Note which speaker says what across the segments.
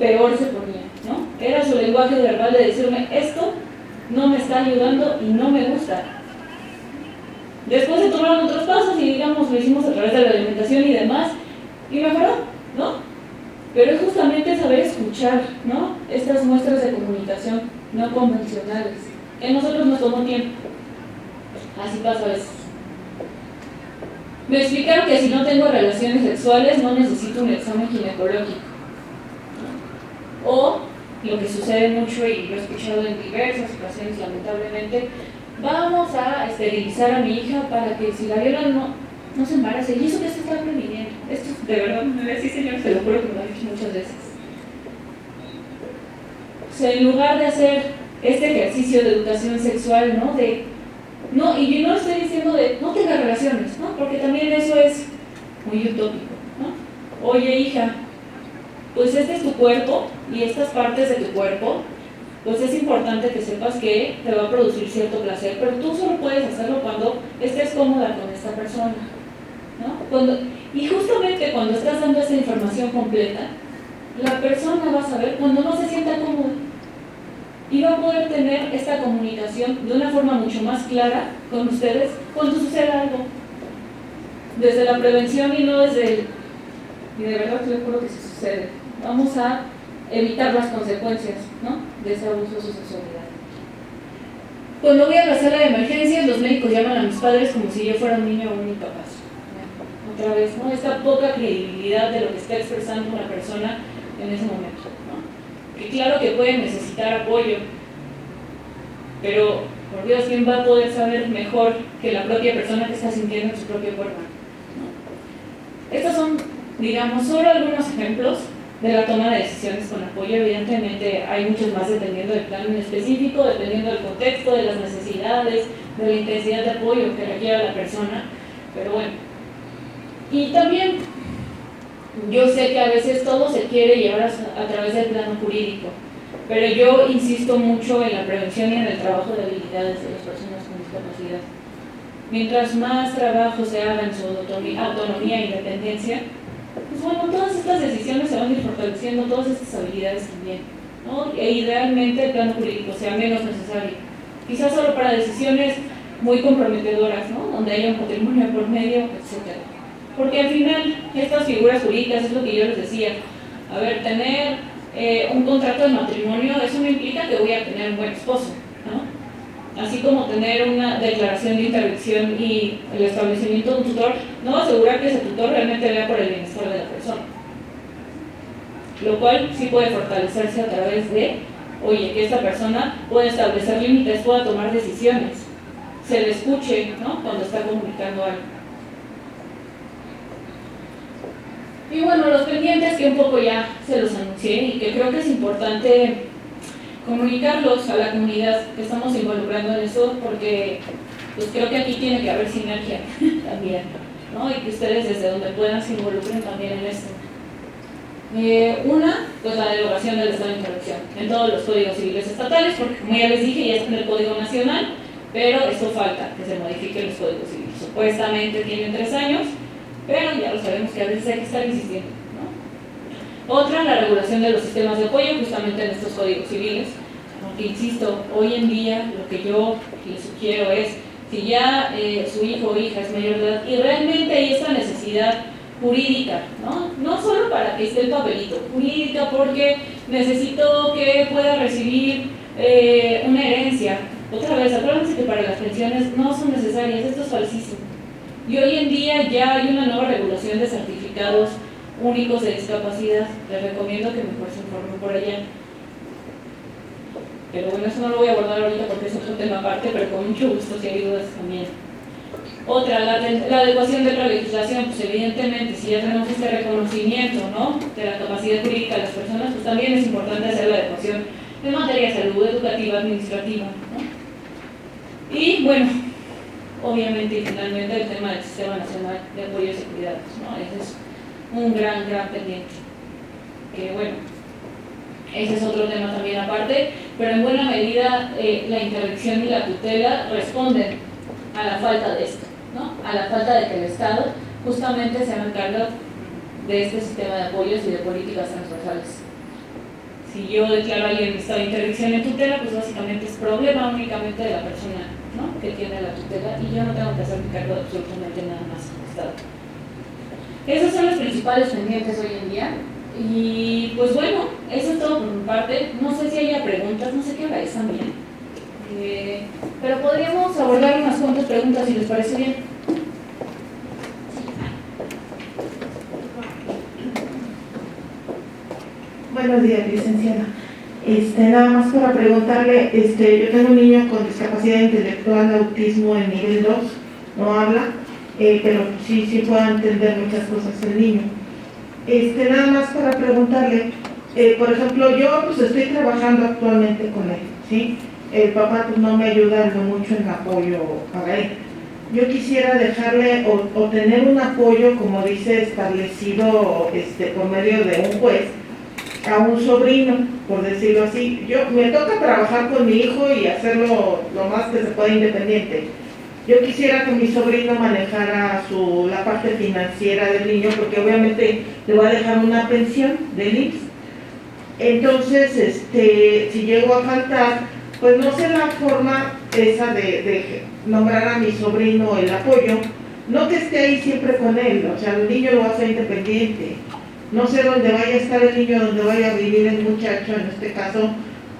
Speaker 1: peor se ponía, ¿no? Era su lenguaje verbal de decirme, esto no me está ayudando y no me gusta. Después se tomaron otros pasos y, digamos, lo hicimos a través de la alimentación y demás, y mejoró, ¿no? Pero es justamente saber escuchar, ¿no? Estas muestras de comunicación no convencionales. Que a nosotros nos tomó tiempo. Así pasa a veces. Me explicaron que si no tengo relaciones sexuales no necesito un examen ginecológico. O, lo que sucede mucho y lo he escuchado en diversas ocasiones lamentablemente, vamos a esterilizar a mi hija para que si la violan no se embarace. Y eso que se está previniendo. Esto de verdad, sí señor, se lo juro que me lo han dicho muchas veces. O sea, en lugar de hacer este ejercicio de educación sexual, ¿no? Y yo no estoy diciendo de no tenga relaciones, ¿no? Porque también eso es muy utópico, ¿no? Oye, hija, pues este es tu cuerpo y estas partes de tu cuerpo, pues es importante que sepas que te va a producir cierto placer, pero tú solo puedes hacerlo cuando estés cómoda con esta persona, ¿no? Y justamente cuando estás dando esa información completa, la persona va a saber cuando no se sienta cómoda y va a poder tener esta comunicación de una forma mucho más clara con ustedes cuando suceda algo. Desde la prevención y no desde el... Y de verdad te juro que si sucede, vamos a evitar las consecuencias, ¿no? De ese abuso de su sexualidad. Cuando voy a la sala de emergencias, los médicos llaman a mis padres como si yo fuera un niño o un incapaz. Otra vez, ¿no? Esta poca credibilidad de lo que está expresando una persona en ese momento, ¿no? Que claro que pueden necesitar apoyo, pero por Dios, ¿quién va a poder saber mejor que la propia persona que está sintiendo en su propio cuerpo, ¿no? Estos son, digamos, solo algunos ejemplos de la toma de decisiones con apoyo. Evidentemente hay muchos más dependiendo del plan en específico, dependiendo del contexto, de las necesidades, de la intensidad de apoyo que requiera la persona, pero bueno. Y también yo sé que a veces todo se quiere llevar a través del plano jurídico, pero yo insisto mucho en la prevención y en el trabajo de habilidades de las personas con discapacidad. Mientras más trabajo se haga en su autonomía e independencia, pues bueno, todas estas decisiones se van a ir fortaleciendo, todas estas habilidades también, ¿no? E idealmente el plano jurídico sea menos necesario, quizás solo para decisiones muy comprometedoras, ¿no? Donde haya un patrimonio por medio, etc. Porque al final estas figuras jurídicas es lo que yo les decía. A ver, tener un contrato de matrimonio, eso no implica que voy a tener un buen esposo, ¿no? Así como tener una declaración de interdicción y el establecimiento de un tutor no va a asegurar que ese tutor realmente vea por el bienestar de la persona, lo cual sí puede fortalecerse a través de, oye, que esta persona pueda establecer límites, pueda tomar decisiones, se le escuche, ¿no? Cuando está comunicando algo. Y bueno, los pendientes que un poco ya se los anuncié y que creo que es importante comunicarlos a la comunidad que estamos involucrando en eso, porque pues creo que aquí tiene que haber sinergia también, ¿no? Y que ustedes desde donde puedan se involucren también en esto. Una, pues la derogación del estado de interrupción en todos los códigos civiles estatales, porque como ya les dije, ya está en el Código Nacional, pero esto falta, que se modifiquen los códigos civiles. Supuestamente tienen 3 años, pero ya lo sabemos que a veces hay que estar insistiendo, ¿no? Otra, la regulación de los sistemas de apoyo justamente en estos códigos civiles, aunque insisto, hoy en día lo que yo les sugiero es, si ya su hijo o hija es mayor de edad y realmente hay esta necesidad jurídica, ¿no? No solo para que esté el papelito, jurídica porque necesito que pueda recibir una herencia. Otra vez, acuérdense que para las pensiones no son necesarias, esto es falsísimo. Y hoy en día ya hay una nueva regulación de certificados únicos de discapacidad. Les recomiendo que mejor se informen por allá. Pero bueno, eso no lo voy a abordar ahorita porque es otro tema aparte, pero con mucho gusto si hay dudas también. Otra, la adecuación de la legislación, pues evidentemente si ya tenemos este reconocimiento, ¿no?, de la capacidad jurídica de las personas, pues también es importante hacer la adecuación en materia de salud, educativa, administrativa, ¿no? Y bueno, obviamente y finalmente el tema del Sistema Nacional de Apoyos y Cuidados, ¿no? Ese es un gran pendiente, que bueno, ese es otro tema también aparte, pero en buena medida la interdicción y la tutela responden a la falta de esto, ¿no? A la falta de que el Estado justamente se haga cargo de este sistema de apoyos y de políticas transversales. Si yo declaro a alguien estado de interdicción en tutela, pues básicamente es problema únicamente de la persona, ¿no?, que tiene la tutela, y yo no tengo que hacerme cargo de absolutamente nada más como Estado. Esos son los principales pendientes hoy en día. Y pues bueno, eso es todo por mi parte. No sé si haya preguntas, no sé qué hora es también. Pero podríamos abordar unas cuantas preguntas si les parece bien.
Speaker 2: Buenos días, licenciada. Nada más para preguntarle, yo tengo un niño con discapacidad intelectual, autismo en nivel 2, no habla, pero sí puede entender muchas cosas el niño. Nada más para preguntarle, por ejemplo, yo pues estoy trabajando actualmente con él, ¿sí? El papá pues no me ayuda mucho en apoyo para él. Yo quisiera dejarle o tener un apoyo, como dice, establecido por medio de un juez, a un sobrino, por decirlo así. Me toca trabajar con mi hijo y hacerlo lo más que se pueda independiente. Yo quisiera que mi sobrino manejara la parte financiera del niño, porque obviamente le voy a dejar una pensión del IMSS. Entonces, si llego a faltar, pues no sé la forma esa de nombrar a mi sobrino el apoyo, no que esté ahí siempre con él, o sea, el niño lo va a hacer independiente. No sé dónde vaya a estar el niño, dónde vaya a vivir el muchacho, en este caso,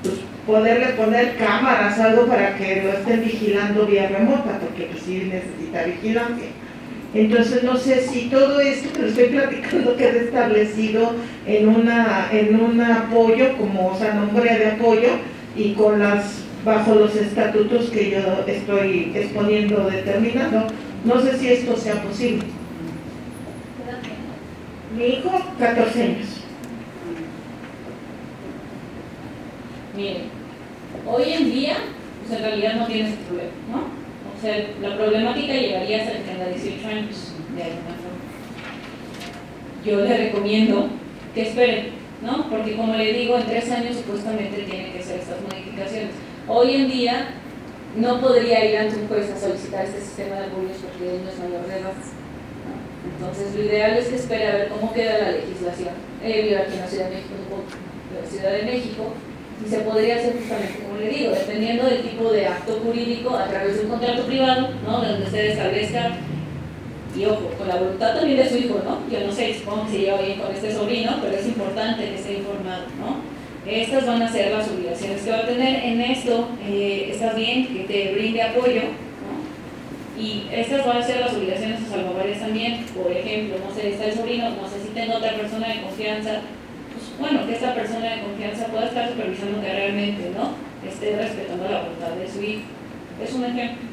Speaker 2: pues poderle poner cámaras, algo para que lo estén vigilando vía remota, porque pues sí necesita vigilancia. Entonces no sé si todo esto que lo estoy platicando queda establecido en un apoyo, como, o sea, nombre de apoyo, y bajo los estatutos que yo estoy exponiendo, determinando. No sé si esto sea posible. Mi hijo, 14 años.
Speaker 1: Miren, hoy en día, pues en realidad no tienes ese problema, ¿no? O sea, la problemática llegaría hasta que tenga 18 años, de alguna forma. Yo le recomiendo que esperen, ¿no? Porque como le digo, en 3 años supuestamente tienen que hacer estas modificaciones. Hoy en día no podría ir ante un juez a solicitar este sistema de apoyos porque él no es mayor de edad. Entonces, lo ideal es que espere a ver cómo queda la legislación. Vivo aquí en la Ciudad de México, y se podría hacer justamente como le digo, dependiendo del tipo de acto jurídico, a través de un contrato privado, ¿no?, donde usted establezca, y ojo, con la voluntad también de su hijo, ¿no? Yo no sé, supongo que se lleva bien con este sobrino, pero es importante que esté informado, ¿no? Estas van a ser las obligaciones que va a tener. En esto, está bien que te brinde apoyo, y estas van a ser las obligaciones a salvaguardias también. Por ejemplo, no sé, está el sobrino, no sé si tengo otra persona de confianza, pues bueno, que esta persona de confianza pueda estar supervisando que realmente, ¿no?, esté respetando la voluntad de su hijo. Es un ejemplo.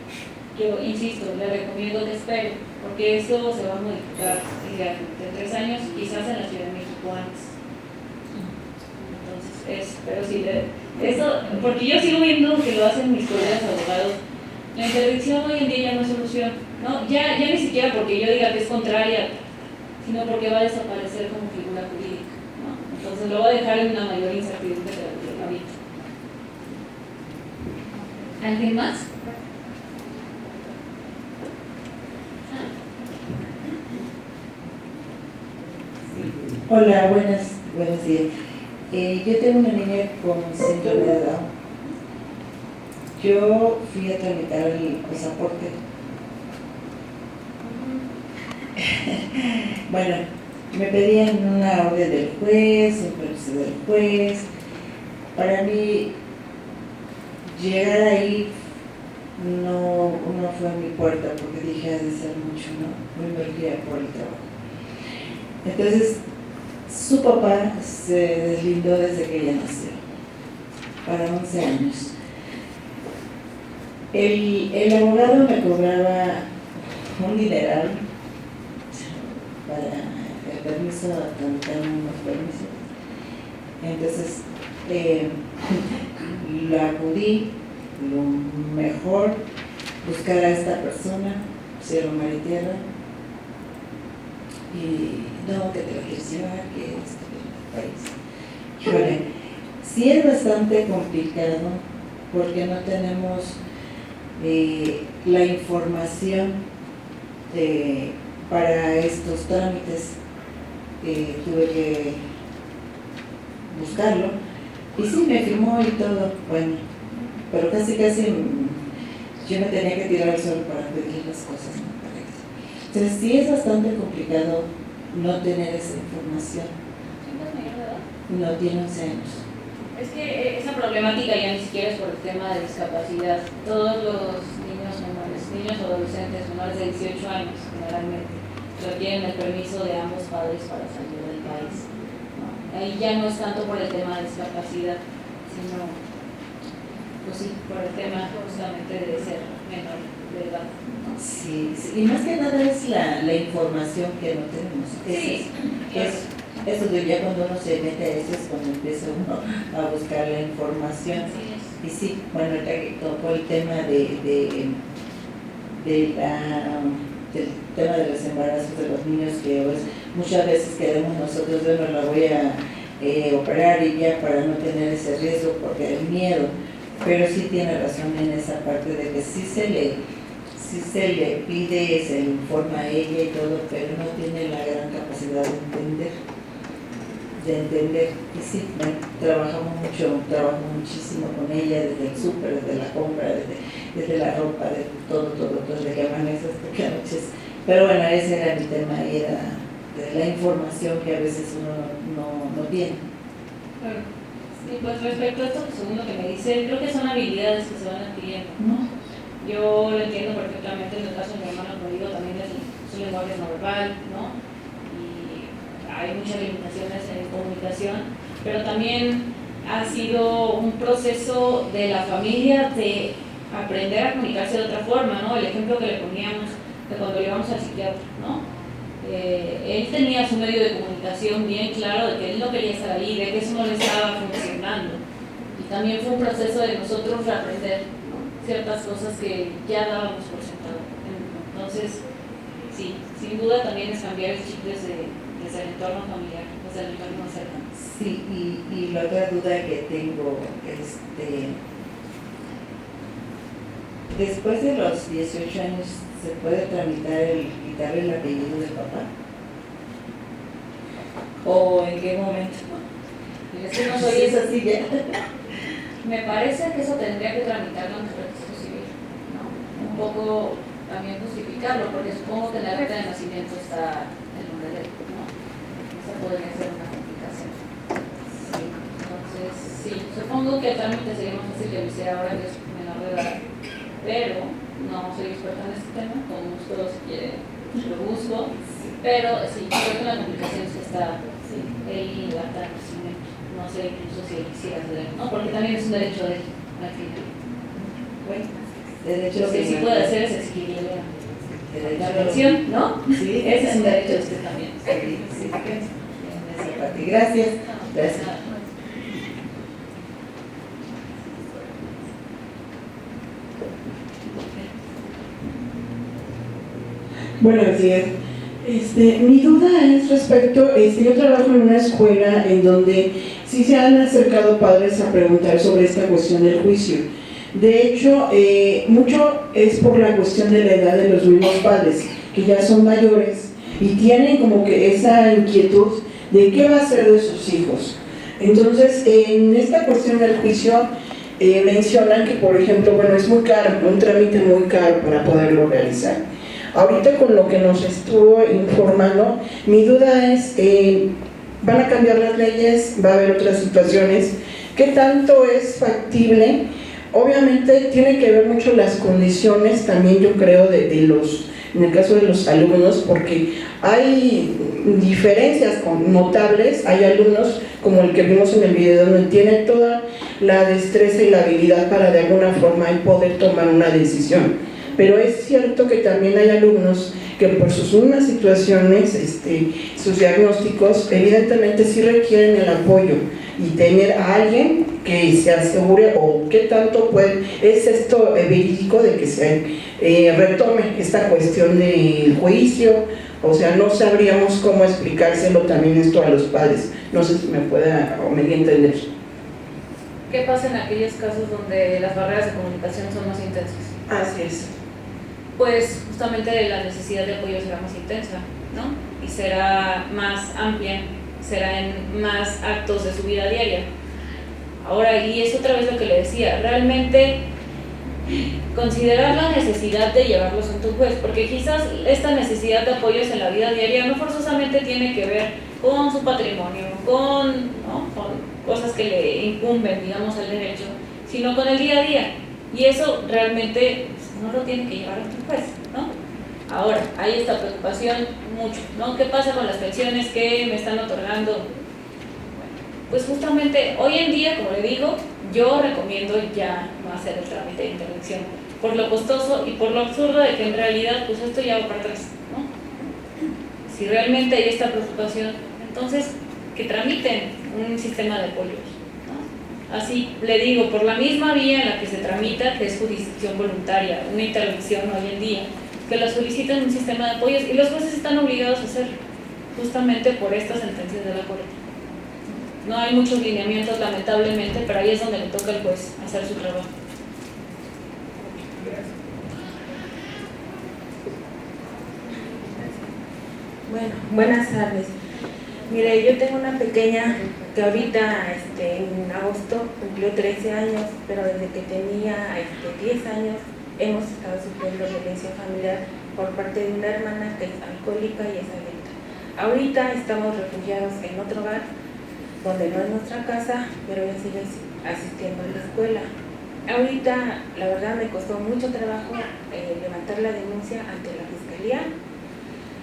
Speaker 1: Yo insisto, le recomiendo que espere, porque esto se va a modificar de 3 años, quizás en la Ciudad de México antes. Entonces, pero sí, eso, porque yo sigo viendo que lo hacen mis colegas abogados. La interdicción hoy en día ya no es solución, ¿no? Ya ni siquiera porque yo diga que es contraria, sino porque va a desaparecer como figura jurídica, ¿no? Entonces lo va a dejar en una mayor incertidumbre de la que habita. ¿Alguien más?
Speaker 3: Hola, buenos días. Yo tengo una niña con síndrome de Down. Yo fui a tramitar el pasaporte. Bueno, me pedían una orden del juez, un permiso del juez. Para mí, llegar ahí no fue a mi puerta, porque dije, ha de ser mucho, ¿no? Muy urgía por el trabajo. Entonces, su papá se deslindó desde que ella nació, para 11 años. El abogado me cobraba un dineral para el permiso, tramitar unos permisos. Entonces, lo acudí, lo mejor, buscar a esta persona, cielo, mar y tierra, y no, que te lo quieres llevar, que esto, que el país. Híjole, sí es bastante complicado, porque no tenemos la información para estos trámites. Tuve que buscarlo, Y sí, me firmó y todo, bueno, pero casi yo me tenía que tirar al suelo para pedir las cosas, ¿no? Entonces sí es bastante complicado no tener esa información.
Speaker 1: ¿Tienes mayor de edad?
Speaker 3: No tiene 11 años.
Speaker 1: Es que esa problemática ya ni siquiera es por el tema de discapacidad. Todos los niños o adolescentes menores de 18 años, generalmente, requieren el permiso de ambos padres para salir del país, ¿no? Ahí ya no es tanto por el tema de discapacidad, sino, pues sí, por el tema justamente de ser menor de edad, ¿no?
Speaker 3: Sí, sí, y más que nada es la información que no tenemos.
Speaker 1: Sí,
Speaker 3: Eso de ya cuando uno se mete a eso es cuando empieza uno a buscar la información. Y sí, bueno, ahorita que tocó el tema del tema de los embarazos de los niños, que pues, muchas veces queremos nosotros, bueno, la voy a operar y ya para no tener ese riesgo porque el miedo, pero sí tiene razón en esa parte de que sí se le pide, se le informa a ella y todo, pero no tiene la gran capacidad de entender. Y sí, bueno, trabajo muchísimo con ella, desde el súper, desde la compra, desde la ropa, de todo, desde que amanece hasta que anochece. Pero bueno, ese era mi tema, y era de la información que a veces uno no tiene.
Speaker 1: Claro. Y pues respecto a esto segundo que me dice, creo que son habilidades que se van adquiriendo, ¿no? Yo lo entiendo perfectamente en el caso de mi hermano, como digo, también su lenguaje no verbal, ¿no? Y hay muchas limitaciones en comunicación, pero también ha sido un proceso de la familia de aprender a comunicarse de otra forma, ¿no? El ejemplo que le poníamos de cuando llevamos al psiquiatra, ¿no? Él tenía su medio de comunicación bien claro de que él no quería estar ahí, de que eso no le estaba funcionando. Y también fue un proceso de nosotros reaprender, ¿no? Ciertas cosas que ya dábamos por sentado. Entonces, sí, sin duda también es cambiar el chip desde el entorno familiar, desde el entorno más cercano.
Speaker 3: Sí, y la otra duda que tengo, después de los 18 años, ¿se puede tramitar el quitarle el apellido del papá? ¿O en qué momento?
Speaker 1: Es que no soy esa silla. Me parece que eso tendría que tramitarlo ante el registro civil, ¿no? Un poco también justificarlo, porque supongo que en la acta de nacimiento está el nombre de él, ¿no? Esa podría ser una complicación. Sí. Entonces, sí, supongo que el trámite sería más fácil que lo hiciera ahora que es menor de edad, pero no soy experta en este tema, con gusto si quiere lo busco, pero sí, creo que la complicación sí está el acta de nacimiento. No sé incluso si él quisiera hacer, ¿no? Porque también es un derecho de él, al final. Bueno, lo que sí puede hacer es exigirle la pensión, ¿no?
Speaker 3: Sí,
Speaker 1: ese es un derecho de usted también.
Speaker 3: Sí. Gracias. Gracias.
Speaker 4: Buenos días. Mi duda es respecto, yo trabajo en una escuela en donde sí se han acercado padres a preguntar sobre esta cuestión del juicio. De hecho, mucho es por la cuestión de la edad de los mismos padres, que ya son mayores y tienen como que esa inquietud de qué va a hacer de sus hijos. Entonces, en esta cuestión del juicio, mencionan que, por ejemplo, bueno, es muy caro, un trámite muy caro para poderlo realizar. Ahorita con lo que nos estuvo informando, mi duda es, van a cambiar las leyes, va a haber otras situaciones, ¿qué tanto es factible? Obviamente tiene que ver mucho las condiciones también, yo creo, en el caso de los alumnos, porque hay diferencias notables. Hay alumnos como el que vimos en el video, donde tienen toda la destreza y la habilidad para de alguna forma poder tomar una decisión. Pero es cierto que también hay alumnos que por sus mismas situaciones, sus diagnósticos, evidentemente sí requieren el apoyo y tener a alguien que se asegure, o qué tanto es esto verídico de que se retome esta cuestión del juicio. O sea, no sabríamos cómo explicárselo también esto a los padres. No sé si me pueda o me di a entender.
Speaker 1: ¿Qué pasa en aquellos casos donde las barreras de comunicación son más intensas?
Speaker 4: Así es.
Speaker 1: Pues justamente la necesidad de apoyo será más intensa, ¿no? Y será más amplia, será en más actos de su vida diaria. Ahora, y es otra vez lo que le decía, realmente considerar la necesidad de llevarlos ante un juez, porque quizás esta necesidad de apoyos en la vida diaria no forzosamente tiene que ver con su patrimonio, con cosas que le incumben, digamos, al derecho, sino con el día a día. Y eso realmente no lo tiene que llevar ante un juez, ¿no? Ahora, hay esta preocupación mucho, ¿no? ¿Qué pasa con las pensiones que me están otorgando? Bueno, pues justamente hoy en día, como le digo, yo recomiendo ya no hacer el trámite de intervención, por lo costoso y por lo absurdo de que en realidad pues esto ya va para atrás, ¿no? Si realmente hay esta preocupación, entonces que tramiten un sistema de apoyos, ¿no? Así le digo, por la misma vía en la que se tramita, que es jurisdicción voluntaria, una intervención hoy en día, que la solicitan un sistema de apoyos y los jueces están obligados a hacerlo, justamente por estas sentencias de la Corte. No hay muchos lineamientos, lamentablemente, pero ahí es donde le toca al juez hacer su trabajo.
Speaker 5: Bueno, buenas tardes. Mire, yo tengo una pequeña que ahorita en agosto cumplió 13 años, pero desde que tenía 10 años hemos estado sufriendo violencia familiar por parte de una hermana que es alcohólica y es adicta. Ahorita estamos refugiados en otro hogar, donde no es nuestra casa, pero ella sigue asistiendo a la escuela. Ahorita, la verdad, me costó mucho trabajo levantar la denuncia ante la fiscalía,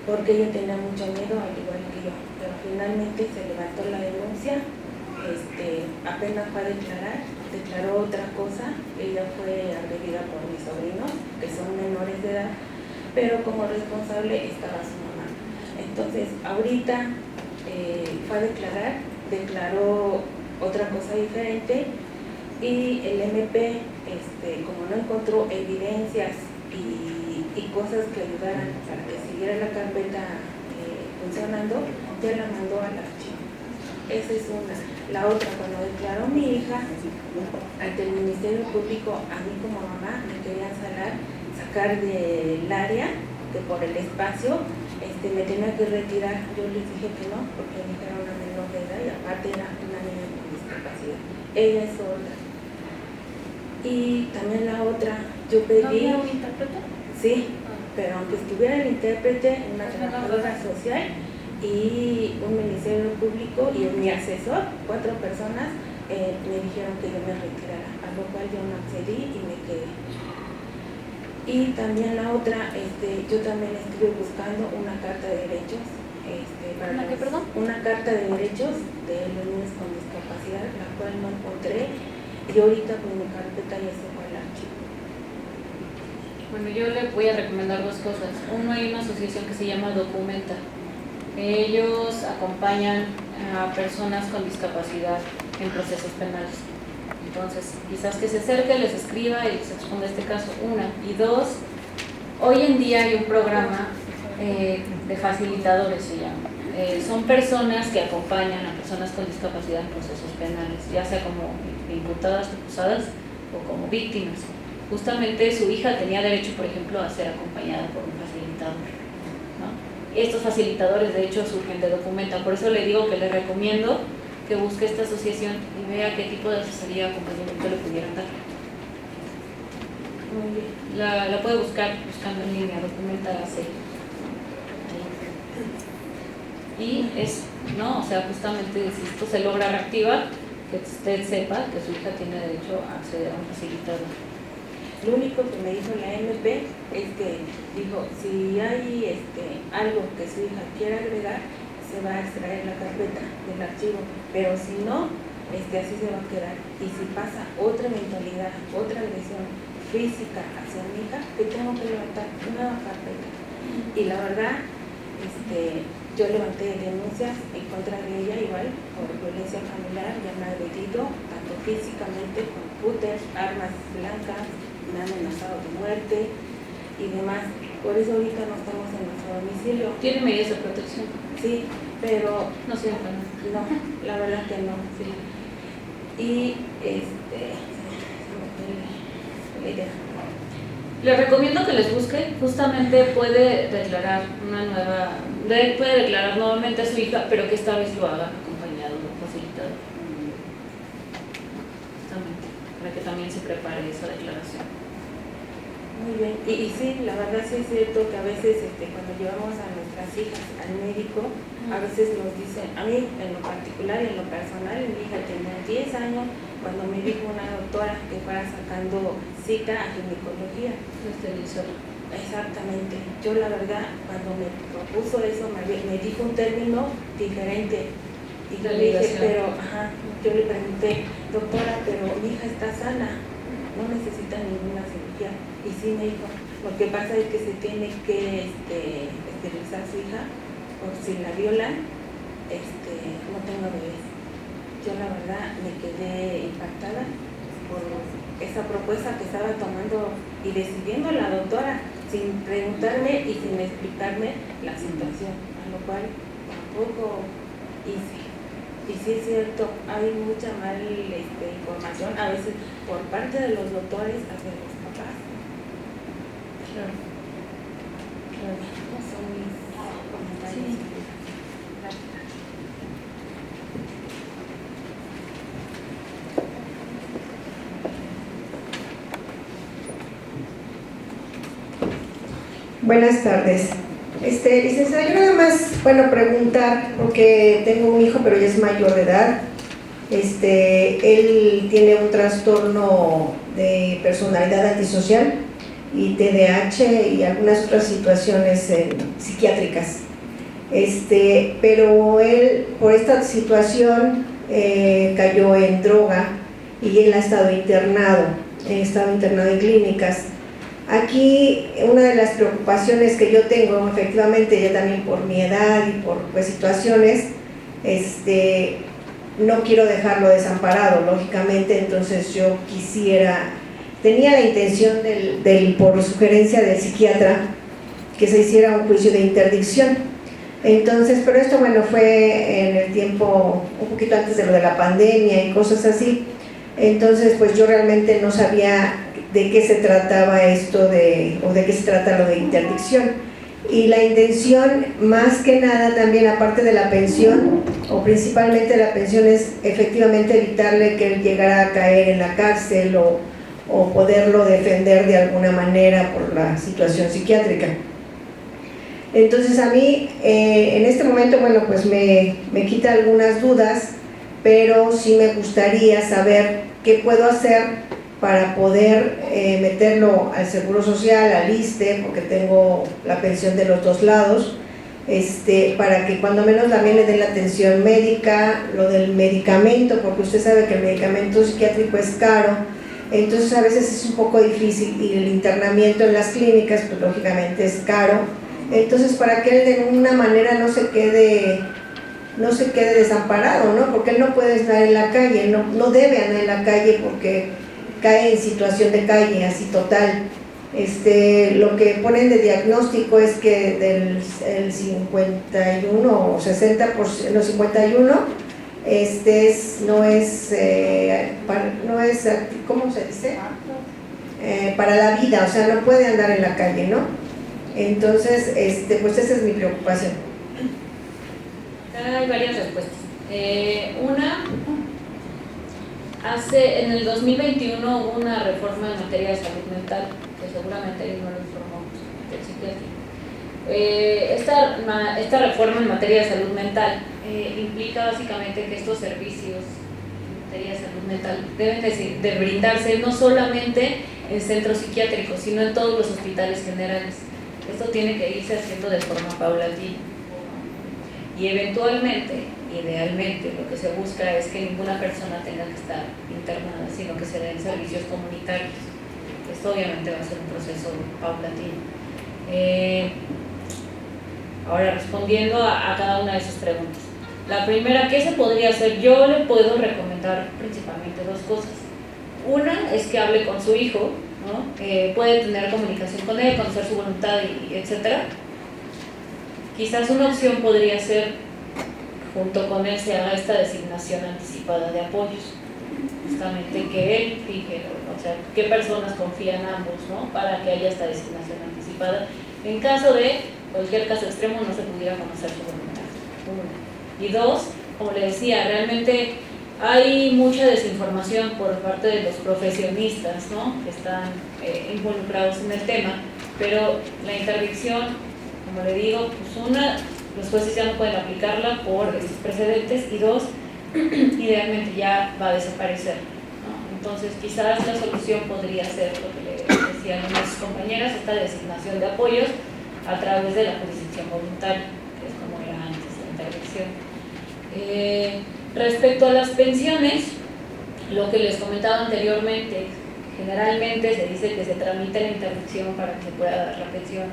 Speaker 5: porque ella tenía mucho miedo, al igual que yo, pero finalmente se levantó la denuncia. Apenas fue a declaró otra cosa. Ella fue agredida por mis sobrinos, que son menores de edad, pero como responsable estaba su mamá. Entonces, ahorita fue a declaró otra cosa diferente, y el MP, como no encontró evidencias y cosas que ayudaran para que siguiera la carpeta funcionando, ya la mandó al archivo. Esa es una. La otra, cuando declaró mi hija ante el Ministerio Público, a mí como mamá me querían sacar del área, que por el espacio me tenía que retirar. Yo les dije que no, porque mi hija era una menor de edad y aparte era una niña con discapacidad. Ella es sorda. Y también la otra, yo pedí...
Speaker 1: ¿No había un intérprete?
Speaker 5: Sí, pero aunque estuviera el intérprete, una trabajadora social y un Ministerio Público y mi asesor, 4 personas, me dijeron que yo me retirara, a lo cual yo no accedí y me quedé. Y también la otra, yo también estuve buscando una carta de derechos.
Speaker 1: ¿Una qué, perdón?
Speaker 5: Una carta de derechos de los niños con discapacidad, la cual no encontré, y ahorita pues mi carpeta ya se fue al archivo.
Speaker 1: Bueno, yo le voy a recomendar 2 cosas. Uno, hay una asociación que se llama Documenta. Ellos acompañan a personas con discapacidad en procesos penales. Entonces, quizás que se acerque, les escriba y les exponga este caso, una. Y 2, hoy en día hay un programa de facilitadores, se llama. Son personas que acompañan a personas con discapacidad en procesos penales, ya sea como imputadas, acusadas o como víctimas. Justamente su hija tenía derecho, por ejemplo, a ser acompañada por un facilitador, ¿no? Estos facilitadores, de hecho, surgen de Documenta. Por eso le digo que le recomiendo que busque esta asociación y vea qué tipo de asesoría o acompañamiento le pudieran dar.
Speaker 5: Muy bien.
Speaker 1: La puede buscar buscando en línea, Documenta AC. Y es, ¿no? O sea, justamente si esto se logra reactivar, que usted sepa que su hija tiene derecho a acceder a un facilitador.
Speaker 5: Lo único que me dijo la MP es que dijo, si hay algo que su hija quiera agregar, se va a extraer la carpeta del archivo, pero si no, así se va a quedar. Y si pasa otra eventualidad, otra agresión física hacia mi hija, que tengo que levantar una nueva carpeta. Y la verdad, yo levanté denuncias en contra de ella igual por violencia familiar, ya me ha agredido tanto físicamente con cúter, armas blancas, me han amenazado de muerte y demás. Por eso ahorita no estamos en nuestro domicilio.
Speaker 1: ¿Tiene medidas de protección?
Speaker 5: Sí, pero
Speaker 1: No sé, no.
Speaker 5: no, la verdad que no. Sí. Y la idea.
Speaker 1: Le recomiendo que les busque, justamente puede declarar nuevamente a su hija, pero que esta vez lo haga acompañado de un facilitador. también se prepare esa declaración.
Speaker 5: Muy bien, y sí, la verdad sí es cierto que a veces cuando llevamos a nuestras hijas al médico, a veces nos dicen, a mí en lo particular y en lo personal, mi hija tenía 10 años cuando me dijo una doctora que fuera sacando cita a ginecología. Exactamente, yo la verdad cuando me propuso eso me dijo un término diferente y yo le dije, pero yo le pregunté, doctora, pero mi hija está sana, no necesita ninguna cirugía. Y sí me dijo, lo que pasa es que se tiene que esterilizar su hija, por si la violan, no tenga bebés. Yo la verdad me quedé impactada por esa propuesta que estaba tomando y decidiendo la doctora, sin preguntarme y sin explicarme la situación, a lo cual tampoco hice. Y sí es cierto, hay mucha mal información, a veces por parte de los doctores hacia los papás.
Speaker 1: Claro.
Speaker 5: No son mis comentarios.
Speaker 1: Sí.
Speaker 6: Buenas tardes. Licenciada, yo nada más, preguntar, porque tengo un hijo, pero ya es mayor de edad. Él tiene un trastorno de personalidad antisocial y TDAH y algunas otras situaciones psiquiátricas. Pero él, por esta situación, cayó en droga y él ha estado internado en clínicas. Aquí una de las preocupaciones que yo tengo, efectivamente, ya también por mi edad y por situaciones, no quiero dejarlo desamparado, lógicamente, entonces yo tenía la intención por sugerencia del psiquiatra, que se hiciera un juicio de interdicción. Entonces, pero esto fue en el tiempo, un poquito antes de lo de la pandemia y cosas así. Entonces, pues yo realmente no sabía de qué se trataba o de qué se trata lo de interdicción. Y la intención, más que nada, también aparte de la pensión, o principalmente la pensión, es efectivamente evitarle que él llegara a caer en la cárcel o poderlo defender de alguna manera por la situación psiquiátrica. Entonces a mí, en este momento, pues me quita algunas dudas, pero sí me gustaría saber qué puedo hacer para poder meterlo al Seguro Social, al ISSSTE, porque tengo la pensión de los dos lados, para que cuando menos también le den la atención médica, lo del medicamento, porque usted sabe que el medicamento psiquiátrico es caro, entonces a veces es un poco difícil, y el internamiento en las clínicas, pues lógicamente es caro. Entonces, para que él de alguna manera no se quede desamparado, ¿no? Porque él no puede estar en la calle, no debe andar en la calle porque cae en situación de calle, así total. Lo que ponen de diagnóstico es que del 51 o 60%, no 51, no es, ¿cómo se dice? Para la vida, o sea, no puede andar en la calle, ¿no? Entonces, pues esa es mi preocupación.
Speaker 1: Hay varias respuestas. Una, en el 2021 hubo una reforma en materia de salud mental, que seguramente ellos no lo informó el psiquiatra. Esta reforma en materia de salud mental implica básicamente que estos servicios en materia de salud mental deben de brindarse no solamente en centros psiquiátricos, sino en todos los hospitales generales. Esto tiene que irse haciendo de forma paulatina. Y eventualmente, idealmente, lo que se busca es que ninguna persona tenga que estar internada, sino que se den servicios comunitarios. Esto obviamente va a ser un proceso paulatino. Ahora, respondiendo a cada una de sus preguntas. La primera, ¿qué se podría hacer? Yo le puedo recomendar principalmente dos cosas. Una es que hable con su hijo, ¿no? Puede tener comunicación con él, conocer su voluntad, y etcétera. Quizás una opción podría ser, junto con él, se haga esta designación anticipada de apoyos. Justamente que él fije, o sea, qué personas confían ambos, ¿no? Para que haya esta designación anticipada. En caso de cualquier caso extremo, no se pudiera conocer su voluntad. Uno. Y dos, como le decía, realmente hay mucha desinformación por parte de los profesionistas, ¿no?, que están involucrados en el tema, pero la interdicción, como le digo, pues una, los jueces ya no pueden aplicarla por estos precedentes, y dos, idealmente ya va a desaparecer, ¿no? Entonces quizás la solución podría ser lo que le decían unas compañeras, esta designación de apoyos a través de la jurisdicción voluntaria, que es como era antes la interdicción. Respecto a las pensiones, lo que les comentaba anteriormente, generalmente se dice que se tramita la interdicción para que se pueda dar la pensión.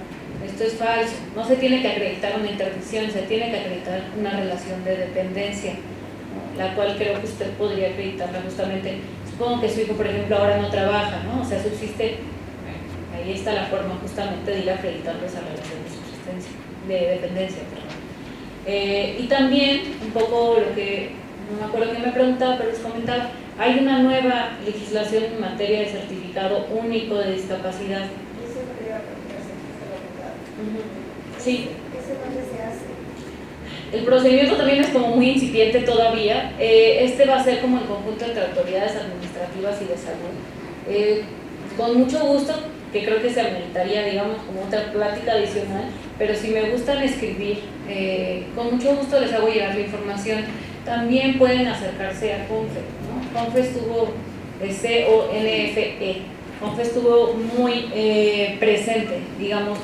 Speaker 1: Esto es falso, no se tiene que acreditar una interdicción, se tiene que acreditar una relación de dependencia, ¿no?, la cual creo que usted podría acreditarla justamente. Supongo que su hijo, por ejemplo, ahora no trabaja, ¿no?, o sea, subsiste, bueno, ahí está la forma justamente de ir a acreditarlo esa relación de subsistencia, de dependencia, perdón. Y también, un poco lo que, no me acuerdo quién me preguntaba, pero les comentaba, hay una nueva legislación en materia de certificado único de discapacidad. Sí. El procedimiento también es como muy incipiente todavía. Este va a ser como el conjunto entre autoridades administrativas y de salud. Con mucho gusto, que creo que se ameritaría, digamos, como otra plática adicional, pero si me gustan escribir, con mucho gusto les hago llegar la información. También pueden acercarse a CONFE, ¿no? CONFE estuvo, CONFE, CONFE estuvo muy presente, digamos,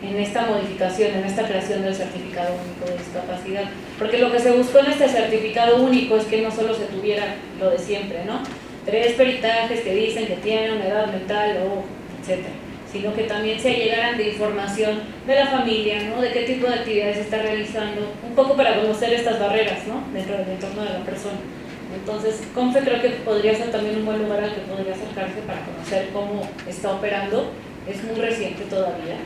Speaker 1: en esta modificación, en esta creación del certificado único de discapacidad, porque lo que se buscó en este certificado único es que no solo se tuviera lo de siempre, ¿no?, 3 peritajes que dicen que tienen una edad mental o etcétera, sino que también se llegaran de información de la familia, ¿no?, de qué tipo de actividades se está realizando, un poco para conocer estas barreras, ¿no?, dentro del entorno de la persona. Entonces, CONFE creo que podría ser también un buen lugar al que podría acercarse para conocer cómo está operando. Es muy reciente todavía.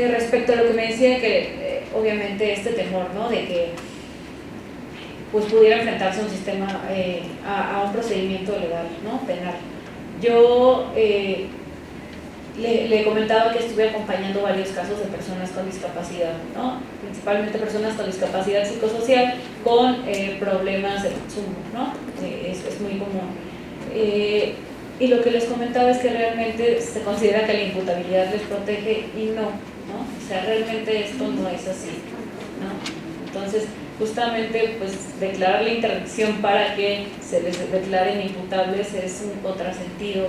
Speaker 1: Respecto a lo que me decía, que obviamente este temor, ¿no?, de que pues pudiera enfrentarse a un sistema, a un procedimiento legal, ¿no?, penal. Yo le comentaba que estuve acompañando varios casos de personas con discapacidad, ¿no?, principalmente personas con discapacidad psicosocial con problemas de consumo, ¿no?, es muy común. Y lo que les comentaba es que realmente se considera que la imputabilidad les protege y no, ¿no? O sea, realmente esto no es así, ¿no? Entonces, justamente, pues, declarar la interdicción para que se les declaren imputables es un contrasentido.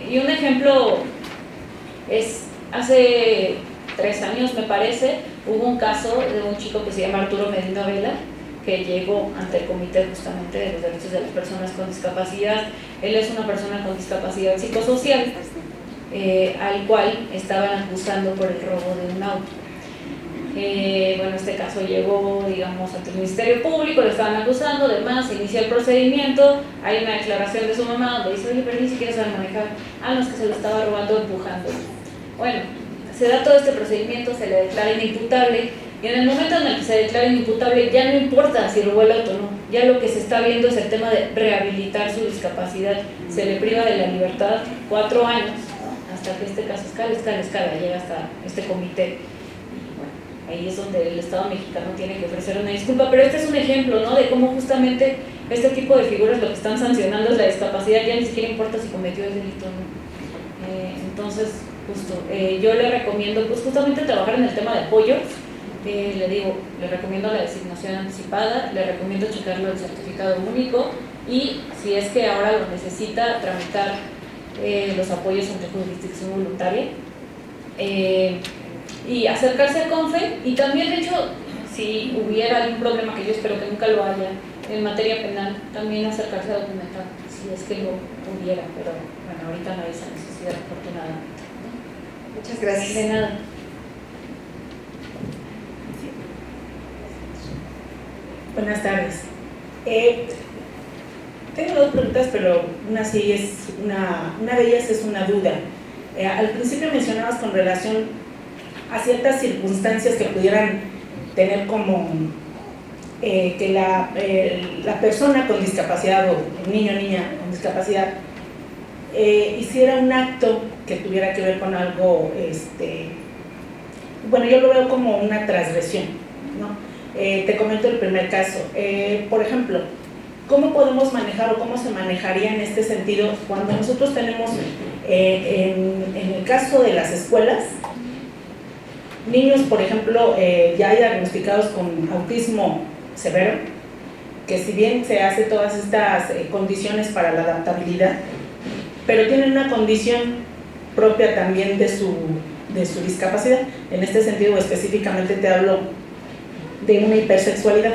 Speaker 1: Y un ejemplo es, hace 3 años, me parece, hubo un caso de un chico que se llama Arturo Medina Vela, que llegó ante el Comité justamente de los Derechos de las Personas con Discapacidad. Él es una persona con discapacidad psicosocial, al cual estaban acusando por el robo de un auto. Bueno, este caso llegó, digamos, ante el Ministerio Público, lo estaban acusando, además se inicia el procedimiento, hay una declaración de su mamá donde dice, oye, pero ni siquiera sabe manejar, no, es que se lo estaba robando empujando. Bueno, se da todo este procedimiento, se le declara inimputable, y en el momento en el que se declara inimputable ya no importa si robó el auto o no, ya lo que se está viendo es el tema de rehabilitar su discapacidad. Se le priva de la libertad 4 años, ¿no?, hasta que este caso escala, llega hasta este comité. Y bueno, ahí es donde el Estado mexicano tiene que ofrecer una disculpa, pero este es un ejemplo, ¿no?, de cómo justamente este tipo de figuras lo que están sancionando es la discapacidad, ya ni siquiera importa si cometió el delito o no. Entonces, justo, yo le recomiendo pues justamente trabajar en el tema de apoyo. Le digo, le recomiendo la designación anticipada, le recomiendo checarlo el certificado único, y si es que ahora lo necesita, tramitar los apoyos ante jurisdicción voluntaria, y acercarse a CONFE. Y también, de hecho, si hubiera algún problema, que yo espero que nunca lo haya, en materia penal, también acercarse a documentar, si es que lo hubiera, pero bueno, ahorita no hay esa necesidad, afortunadamente.
Speaker 6: Muchas gracias.
Speaker 1: De nada.
Speaker 7: Buenas tardes. Tengo 2 preguntas, pero una sí es una de ellas es una duda. Al principio mencionabas con relación a ciertas circunstancias que pudieran tener como que la persona con discapacidad o el niño o niña con discapacidad hiciera un acto que tuviera que ver con algo, bueno, yo lo veo como una transgresión, ¿no? Te comento el primer caso. Por ejemplo, ¿cómo podemos manejar o cómo se manejaría en este sentido cuando nosotros tenemos, en el caso de las escuelas, niños, por ejemplo, ya diagnosticados con autismo severo, que si bien se hace todas estas condiciones para la adaptabilidad, pero tienen una condición propia también de su discapacidad. En este sentido, específicamente te hablo de una hipersexualidad.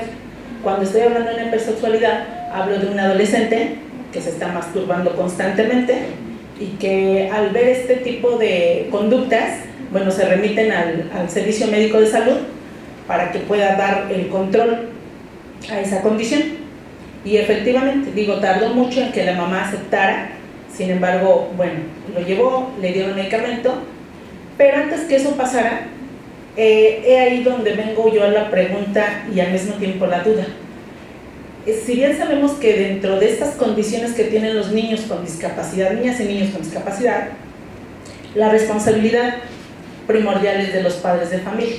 Speaker 7: Cuando estoy hablando de una hipersexualidad, hablo de un adolescente que se está masturbando constantemente y que al ver este tipo de conductas, bueno, se remiten al servicio médico de salud para que pueda dar el control a esa condición. Y efectivamente, tardó mucho en que la mamá aceptara. Sin embargo, bueno, lo llevó, le dieron medicamento, pero antes que eso pasara, he ahí donde vengo yo a la pregunta y al mismo tiempo la duda. Si bien sabemos que dentro de estas condiciones que tienen los niños con discapacidad, niñas y niños con discapacidad, la responsabilidad primordial es de los padres de familia,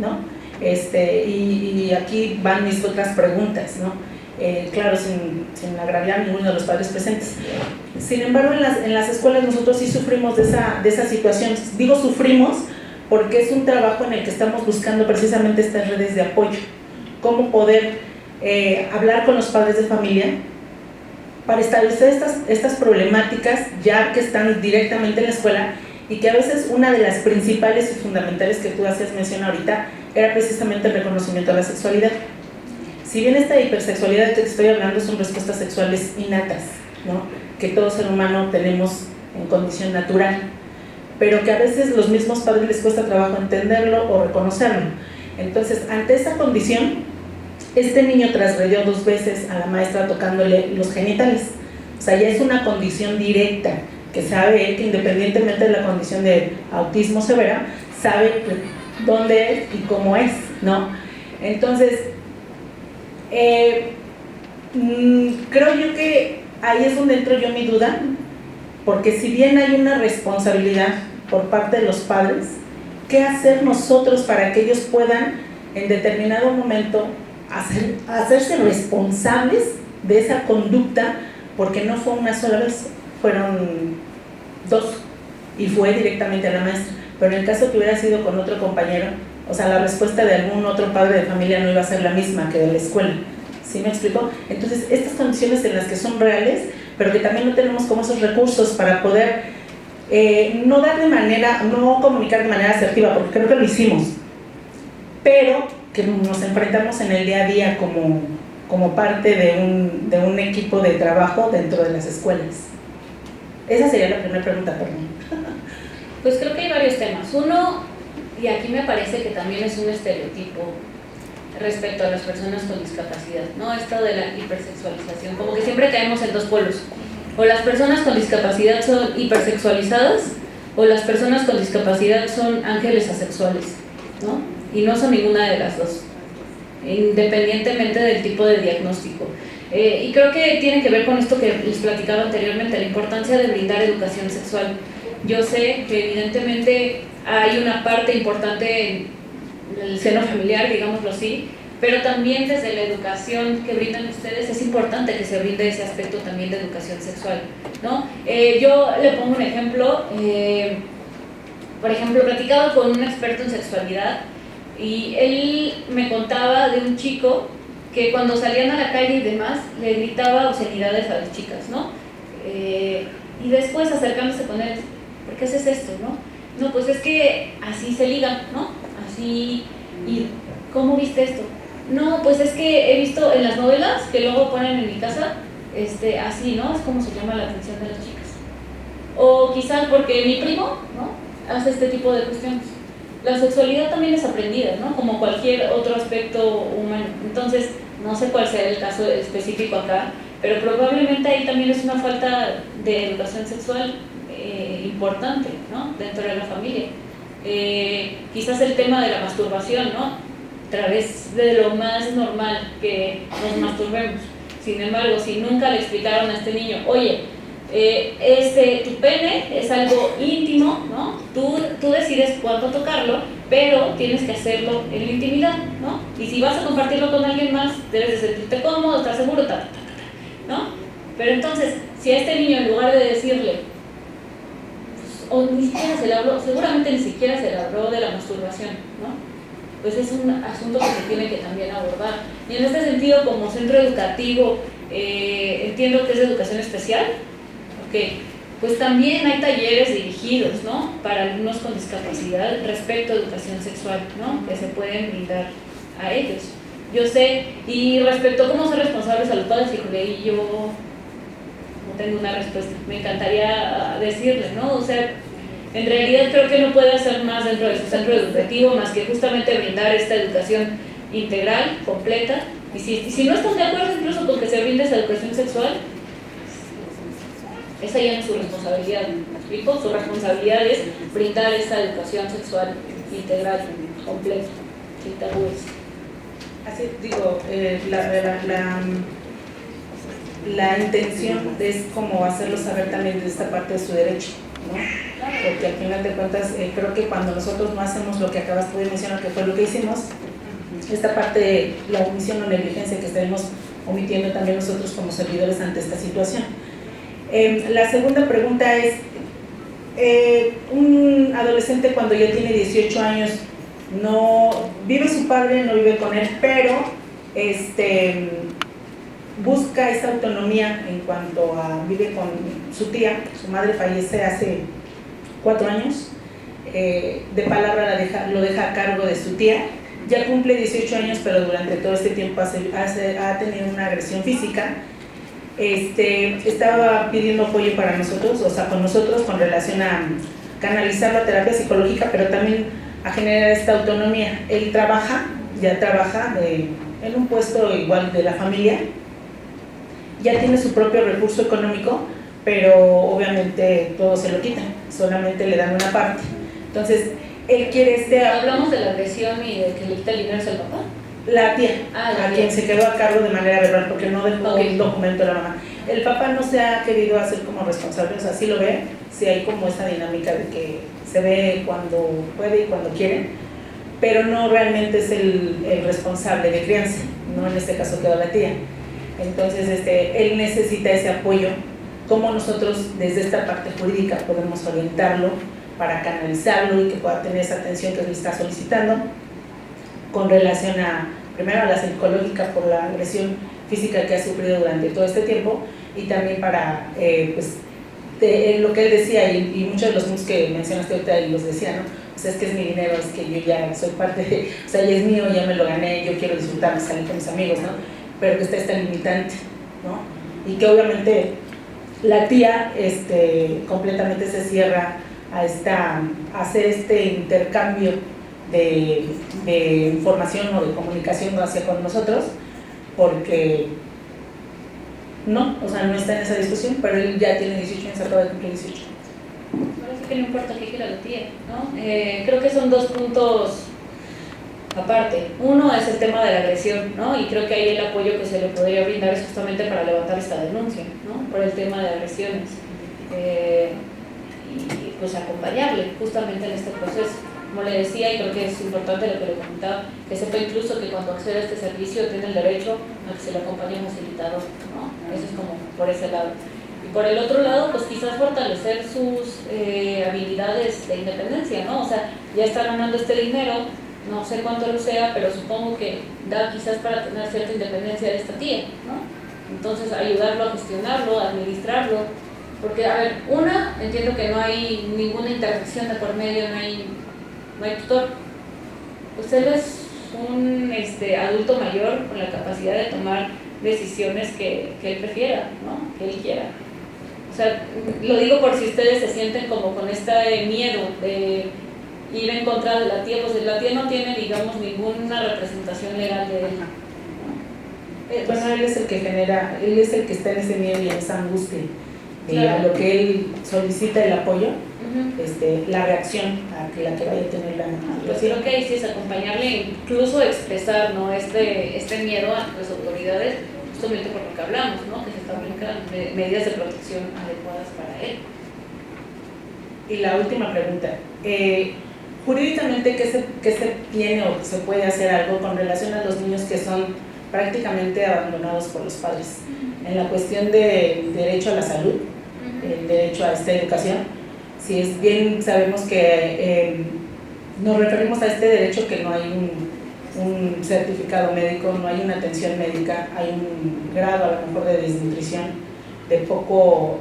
Speaker 7: ¿no? Y aquí van mis otras preguntas, ¿no? Claro, sin agraviar a ninguno de los padres presentes. Sin embargo, en las escuelas nosotros sí sufrimos de esa situación. Digo sufrimos porque es un trabajo en el que estamos buscando precisamente estas redes de apoyo. Cómo poder hablar con los padres de familia para establecer estas problemáticas ya que están directamente en la escuela, y que a veces una de las principales y fundamentales que tú hacías mención ahorita era precisamente el reconocimiento de la sexualidad. Si bien esta hipersexualidad que te estoy hablando son respuestas sexuales innatas, ¿no?, que todo ser humano tenemos en condición natural, pero que a veces los mismos padres les cuesta trabajo entenderlo o reconocerlo. Entonces, ante esa condición, este niño transgredió 2 veces a la maestra tocándole los genitales. O sea, ya es una condición directa, que sabe que independientemente de la condición de autismo severa, sabe dónde es y cómo es, ¿no? Entonces, creo yo que ahí es donde entro yo mi duda, porque si bien hay una responsabilidad por parte de los padres, ¿qué hacer nosotros para que ellos puedan en determinado momento hacerse responsables de esa conducta? Porque no fue una sola vez, fueron 2 y fue directamente a la maestra. Pero en el caso que hubiera sido con otro compañero, o sea, la respuesta de algún otro padre de familia no iba a ser la misma que de la escuela. ¿Sí me explico? Entonces, estas condiciones en las que son reales, pero que también no tenemos como esos recursos para poder no comunicar de manera asertiva, porque creo que lo hicimos, pero que nos enfrentamos en el día a día como parte de un equipo de trabajo dentro de las escuelas. Esa sería la primera pregunta, perdón.
Speaker 1: Pues creo que hay varios temas. Uno, y aquí me parece que también es un estereotipo respecto a las personas con discapacidad, ¿no? Esto de la hipersexualización, como que siempre caemos en 2 polos. O las personas con discapacidad son hipersexualizadas, o las personas con discapacidad son ángeles asexuales, ¿no? Y no son ninguna de las dos, independientemente del tipo de diagnóstico. Y creo que tiene que ver con esto que les platicaba anteriormente, la importancia de brindar educación sexual. Yo sé que evidentemente hay una parte importante en el seno familiar, digámoslo así, pero también desde la educación que brindan ustedes es importante que se brinde ese aspecto también de educación sexual, ¿no? Yo le pongo un ejemplo, por ejemplo, platicaba con un experto en sexualidad y él me contaba de un chico que cuando salían a la calle y demás le gritaba obscenidades a las chicas, ¿no? Y después acercándose con él, ¿por qué haces esto, no? No, pues es que así se liga, ¿no? Así, ¿y cómo viste esto? No, pues es que he visto en las novelas que luego ponen en mi casa, así, ¿no? Es como se llama la atención de las chicas. O quizás porque mi primo, ¿no?, hace este tipo de cuestiones. La sexualidad también es aprendida, ¿no?, como cualquier otro aspecto humano. Entonces, no sé cuál sea el caso específico acá, pero probablemente ahí también es una falta de educación sexual importante, ¿no?, dentro de la familia. Quizás el tema de la masturbación, ¿no?, a través de lo más normal que nos masturbemos. Sin embargo, si nunca le explicaron a este niño, oye, Tu pene es algo íntimo, ¿no? Tú decides cuándo tocarlo, pero tienes que hacerlo en la intimidad, ¿no? Y si vas a compartirlo con alguien más, debes de sentirte cómodo, estar seguro, ¿no? Pero entonces, si a este niño, en lugar de decirle, pues, o ni siquiera se le habló, seguramente ni siquiera se le habló de la masturbación, ¿no? Pues es un asunto que se tiene que también abordar. Y en este sentido, como centro educativo, entiendo que es de educación especial, pues también hay talleres dirigidos, ¿no?, para alumnos con discapacidad respecto a educación sexual, ¿no?, que se pueden brindar a ellos. Yo sé, y respecto a cómo ser responsables a los padres, y yo no tengo una respuesta, me encantaría decirles, ¿no? O sea, en realidad creo que no puede hacer más dentro de su centro educativo más que justamente brindar esta educación integral, completa, y si no están de acuerdo incluso con que se brinde esa educación sexual, esa ya no es su responsabilidad, ¿me explico? Su responsabilidad es brindar esta educación sexual integral, completa, sin tabúes.
Speaker 7: Así digo, la intención es como hacerlo saber también de esta parte de su derecho, ¿no? Porque al final de cuentas, creo que cuando nosotros no hacemos lo que acabas de mencionar, que fue lo que hicimos, esta parte de la omisión o negligencia que estaremos omitiendo también nosotros como servidores ante esta situación. La segunda pregunta es, un adolescente cuando ya tiene 18 años, no vive su padre, no vive con él, pero busca esa autonomía en cuanto a vive con su tía. Su madre fallece hace 4 años, de palabra lo deja a cargo de su tía. Ya cumple 18 años, pero durante todo este tiempo ha tenido una agresión física. Estaba pidiendo apoyo para nosotros, o sea, con nosotros, con relación a canalizar la terapia psicológica, pero también a generar esta autonomía. Él ya trabaja en un puesto igual de la familia, ya tiene su propio recurso económico, pero obviamente todo se lo quitan, solamente le dan una parte. Entonces, él quiere
Speaker 1: ¿Hablamos de la agresión y de que le quita el dinero al papá?
Speaker 7: La tía, a quien se quedó a cargo de manera verbal, porque no dejó el documento de la mamá. El papá no se ha querido hacer como responsable, o sea, sí lo ve, sí hay como esa dinámica de que se ve cuando puede y cuando quiere, pero no realmente es el responsable de crianza, no en este caso quedó la tía. Entonces, él necesita ese apoyo. ¿Cómo nosotros desde esta parte jurídica podemos orientarlo para canalizarlo y que pueda tener esa atención que él está solicitando con relación primero a la psicológica por la agresión física que ha sufrido durante todo este tiempo, y también para lo que él decía y muchos de los puntos que mencionaste ahorita y los decía, ¿no? O sea, es que es mi dinero, es que yo ya soy parte de, o sea, ya es mío, ya me lo gané, yo quiero disfrutar, salir con mis amigos, ¿no? Pero que está esta limitante, ¿no? Y que obviamente la tía completamente se cierra a hacer este intercambio de información o de comunicación hacia con nosotros, porque no está en esa discusión, pero él ya tiene 18 años, acaba de cumplir 18.
Speaker 1: Parece que no importa qué quiera la tía, ¿no? Creo que son dos puntos aparte. Uno es el tema de la agresión, ¿no? Y creo que ahí el apoyo que se le podría brindar es justamente para levantar esta denuncia, ¿no?, por el tema de agresiones, y pues acompañarle justamente en este proceso. Como le decía, y creo que es importante lo que le comentaba, que sepa incluso que cuando accede a este servicio tiene el derecho a que se le acompañe un facilitador, ¿no? Eso es como por ese lado. Y por el otro lado, pues quizás fortalecer sus habilidades de independencia, ¿no? O sea, ya está ganando este dinero, no sé cuánto lo sea, pero supongo que da quizás para tener cierta independencia de esta tía, ¿no? Entonces, ayudarlo a gestionarlo, a administrarlo, porque, a ver, entiendo que no hay ninguna interacción de por medio, no hay tutor. Pues él es un adulto mayor con la capacidad de tomar decisiones que él prefiera, ¿no?, que él quiera. O sea, lo digo por si ustedes se sienten como con este miedo de ir en contra de la tía, pues la tía no tiene, digamos, ninguna representación legal de él, ¿no?
Speaker 7: Bueno, él es el que genera, él es el que está en ese miedo y en esa angustia,
Speaker 1: claro.
Speaker 7: A lo que él solicita el apoyo, la reacción a que la que vaya a tener la
Speaker 1: pues creo que ahí sí es acompañarle, incluso expresar, ¿no?, este miedo a las autoridades, justamente por lo que hablamos, ¿no? Que se establezcan medidas de protección adecuadas para él.
Speaker 7: Y la última pregunta, jurídicamente, ¿qué se tiene o se puede hacer algo con relación a los niños que son prácticamente abandonados por los padres? En la cuestión del derecho a la salud, el derecho a esta educación, si es bien sabemos que nos referimos a este derecho que no hay un certificado médico, no hay una atención médica, hay un grado a lo mejor de desnutrición, de poco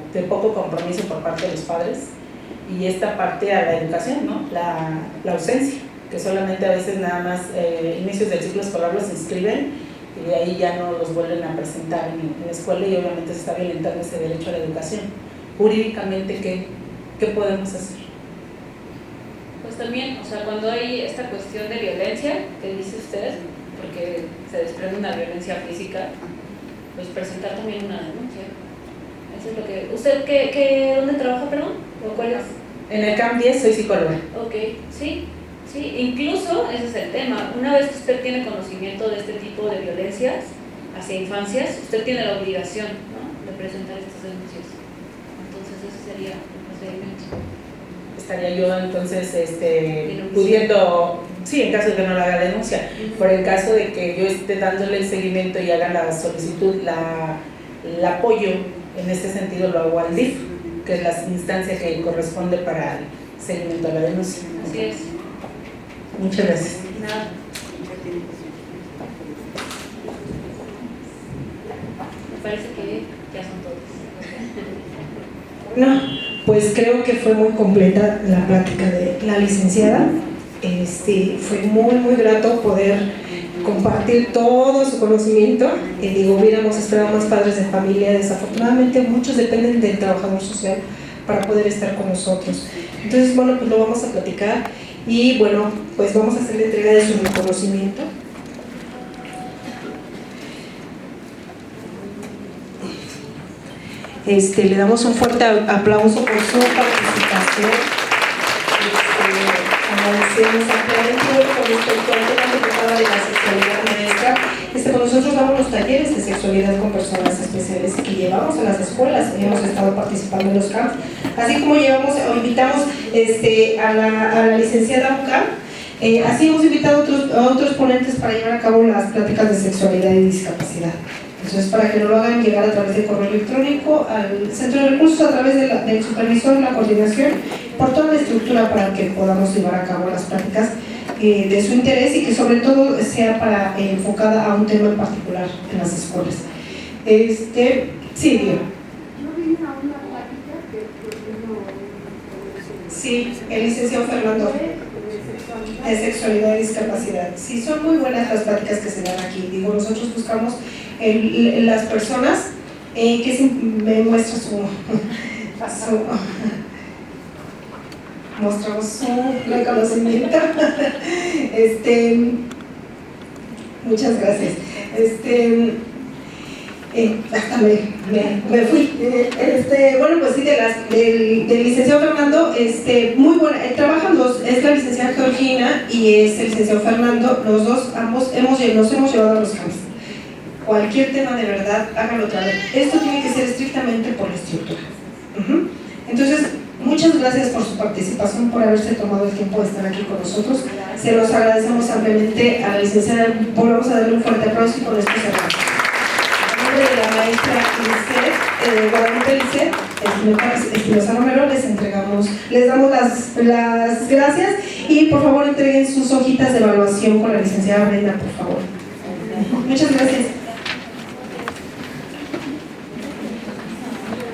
Speaker 7: compromiso por parte de los padres, y esta parte a la educación, ¿no? La ausencia, que solamente a veces nada más inicios del ciclo escolar los inscriben y de ahí ya no los vuelven a presentar en la escuela, y obviamente se está violentando ese derecho a la educación. Jurídicamente, ¿qué podemos hacer?
Speaker 1: Pues también, o sea, cuando hay esta cuestión de violencia, que dice usted, porque se desprende una violencia física, pues presentar también una denuncia. Eso es lo que... ¿Usted dónde trabaja, perdón? ¿O cuál es?
Speaker 7: En el CAM 10 soy psicóloga.
Speaker 1: Ok, sí, incluso ese es el tema. Una vez que usted tiene conocimiento de este tipo de violencias hacia infancias, usted tiene la obligación, ¿no?, de presentar estas denuncias. Entonces ese sería el procedimiento.
Speaker 7: Estaría yo entonces pudiendo, sí, en caso de que no la haga denuncia, por el caso de que yo esté dándole el seguimiento y haga la solicitud, el apoyo, en este sentido lo hago al DIF, que es la instancia que corresponde para el seguimiento a la denuncia.
Speaker 1: Así es.
Speaker 7: Muchas gracias.
Speaker 1: Nada. Me parece que ya son todos.
Speaker 6: No, pues creo que fue muy completa la plática de la licenciada. Fue muy grato poder compartir todo su conocimiento. Hubiéramos esperado más padres de familia. Desafortunadamente muchos dependen del trabajador social para poder estar con nosotros. Entonces, bueno, pues lo vamos a platicar y bueno, pues vamos a hacer la entrega de su reconocimiento. Le damos un fuerte aplauso por su participación. Agradecemos ampliamente con respecto al tema que trataba de la sexualidad maestra. Con nosotros damos los talleres de sexualidad con personas especiales que llevamos a las escuelas, hemos estado participando en los camps, así como invitamos a la licenciada UCAM, así hemos invitado a otros ponentes para llevar a cabo las pláticas de sexualidad y discapacidad. Entonces, para que no lo hagan llegar a través de correo electrónico al centro de recursos, a través del supervisor, la coordinación, por toda la estructura para que podamos llevar a cabo las prácticas de su interés y que sobre todo sea enfocada a un tema en particular en las escuelas. Sí, Diego. Sí, el licenciado Fernando, de sexualidad y discapacidad. Sí, son muy buenas las prácticas que se dan aquí. Nosotros buscamos las personas que me muestran mostramos su reconocimiento. Muchas gracias. Hasta me fui. Bueno, pues sí, del licenciado Fernando, muy buena. Trabajan es la licenciada Georgina y es el licenciado Fernando. Los dos, ambos, nos hemos llevado a los camps. Cualquier tema de verdad, háganlo otra vez. Esto tiene que ser estrictamente por la estructura. Entonces, muchas gracias por su participación, por haberse tomado el tiempo de estar aquí con nosotros. Se los agradecemos ampliamente a la licenciada. Volvamos a darle un fuerte aplauso y con esto cerramos. En nombre de la maestra Guadalupe Lisset, Espinosa Romero, les damos las gracias y por favor entreguen sus hojitas de evaluación con la licenciada Brenda, por favor. Muchas gracias.